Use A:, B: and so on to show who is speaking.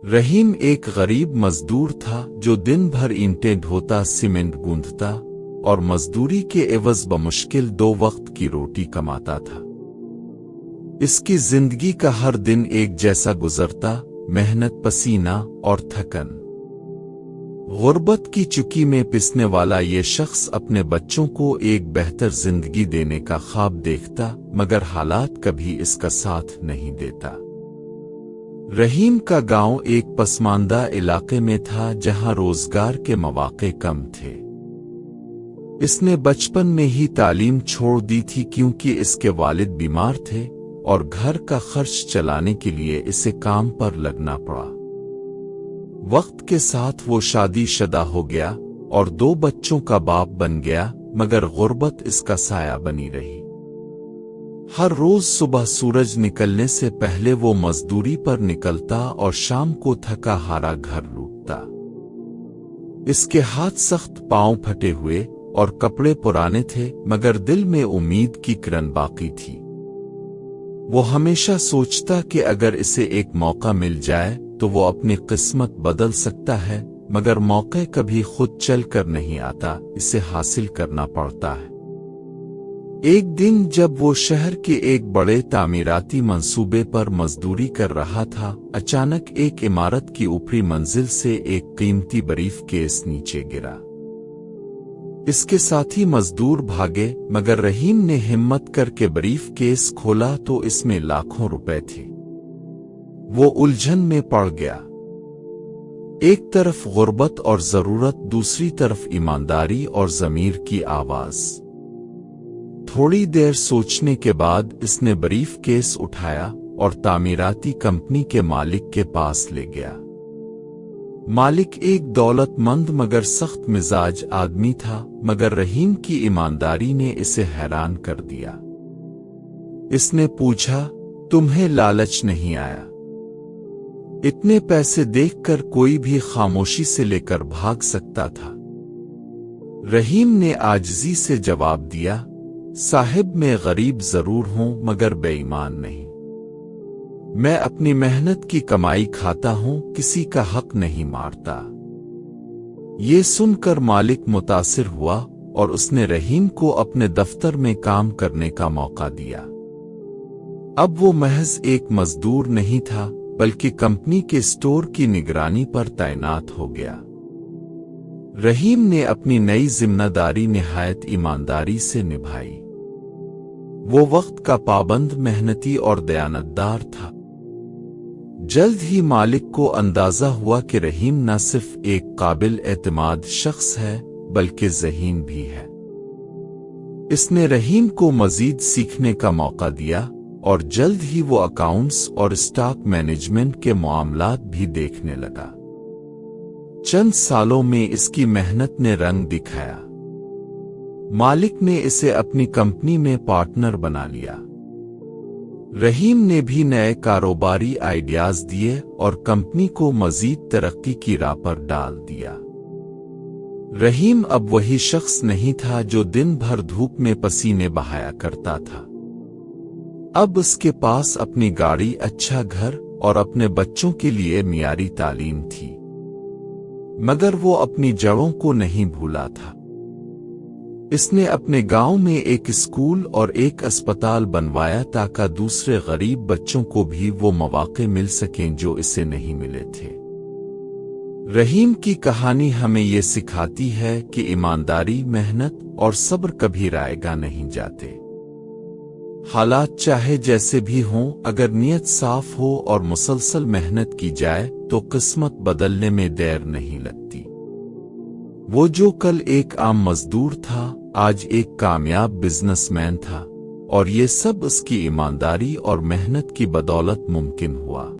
A: रहीम एक गरीब मजदूर था जो दिन भर ईंटें ढोता, सीमेंट गूंथता और मजदूरी के एवज बमुश्किल 2 वक्त की रोटी कमाता था। इसकी जिंदगी का हर दिन एक जैसा गुजरता, मेहनत, पसीना और थकन। गुर्बत की चुकी में पिसने वाला ये शख्स अपने बच्चों को एक बेहतर जिंदगी देने का ख्वाब देखता, मगर हालात कभी इसका साथ नहीं देता। रहीम का गांव एक पसमानदा इलाके में था जहां रोजगार के मौके कम थे। इसने बचपन में ही तालीम छोड़ दी थी क्योंकि इसके वालिद बीमार थे और घर का खर्च चलाने के लिए इसे काम पर लगना पड़ा। वक्त के साथ वो शादीशुदा हो गया और 2 बच्चों का बाप बन गया, मगर गुर्बत इसका साया बनी रही। हर रोज सुबह सूरज निकलने से पहले वो मजदूरी पर निकलता और शाम को थका हारा घर लौटता। इसके हाथ सख्त, पांव फटे हुए और कपड़े पुराने थे, मगर दिल में उम्मीद की किरण बाकी थी। वो हमेशा सोचता कि अगर इसे एक मौका मिल जाए तो वो अपनी किस्मत बदल सकता है, मगर मौके कभी खुद चल कर नहीं आता, इसे हासिल करना पड़ता है। एक दिन जब वो शहर के एक बड़े तामीराती मंसूबे पर मजदूरी कर रहा था, अचानक एक इमारत की ऊपरी मंजिल से एक कीमती ब्रीफकेस नीचे गिरा। इसके साथी मजदूर भागे, मगर रहीम ने हिम्मत करके ब्रीफकेस खोला तो इसमें लाखों रुपए थे। वो उलझन में पड़ गया। एक तरफ गुर्बत और जरूरत, दूसरी तरफ ईमानदारी और ज़मीर की आवाज। थोड़ी देर सोचने के बाद इसने ब्रीफकेस उठाया और तामीराती कंपनी के मालिक के पास ले गया। मालिक एक दौलतमंद मगर सख्त मिजाज आदमी था, मगर रहीम की ईमानदारी ने इसे हैरान कर दिया। इसने पूछा, तुम्हें लालच नहीं आया? इतने पैसे देखकर कोई भी खामोशी से लेकर भाग सकता था। रहीम ने आजिज़ी से जवाब दिया, साहिब, मैं गरीब जरूर हूं मगर बेईमान नहीं। मैं अपनी मेहनत की कमाई खाता हूं, किसी का हक नहीं मारता। ये सुनकर मालिक मुतासिर हुआ और उसने रहीम को अपने दफ्तर में काम करने का मौका दिया। अब वो महज एक मजदूर नहीं था, बल्कि कंपनी के स्टोर की निगरानी पर तैनात हो गया। रहीम ने अपनी नई जिम्मेदारी निहायत ईमानदारी से निभाई। वो वक्त का पाबंद, मेहनती और दयानतदार था। जल्द ही मालिक को अंदाजा हुआ कि रहीम न सिर्फ एक काबिल एतमाद शख्स है, बल्कि ज़हीन भी है। इसने रहीम को मजीद सीखने का मौका दिया और जल्द ही वो अकाउंट्स और स्टॉक मैनेजमेंट के मामलात भी देखने लगा। चंद सालों में इसकी मेहनत ने रंग दिखाया। मालिक ने इसे अपनी कंपनी में पार्टनर बना लिया। रहीम ने भी नए कारोबारी आइडियाज दिए और कंपनी को मजीद तरक्की की राह पर डाल दिया। रहीम अब वही शख्स नहीं था जो दिन भर धूप में पसीने बहाया करता था। अब उसके पास अपनी गाड़ी, अच्छा घर और अपने बच्चों के लिए मियारी तालीम थी। मगर वो अपनी जड़ों को नहीं भूला था। इसने अपने गांव में एक स्कूल और एक अस्पताल बनवाया ताकि दूसरे गरीब बच्चों को भी वो मौके मिल सकें जो इसे नहीं मिले थे। रहीम की कहानी हमें ये सिखाती है कि ईमानदारी, मेहनत और सब्र कभी रायगा नहीं जाते। हालात चाहे जैसे भी हों, अगर नीयत साफ हो और मुसलसल मेहनत की जाए तो किस्मत बदलने में देर नहीं लगती। वो जो कल एक आम मजदूर था, आज एक कामयाब बिजनेसमैन था, और ये सब उसकी ईमानदारी और मेहनत की बदौलत मुमकिन हुआ।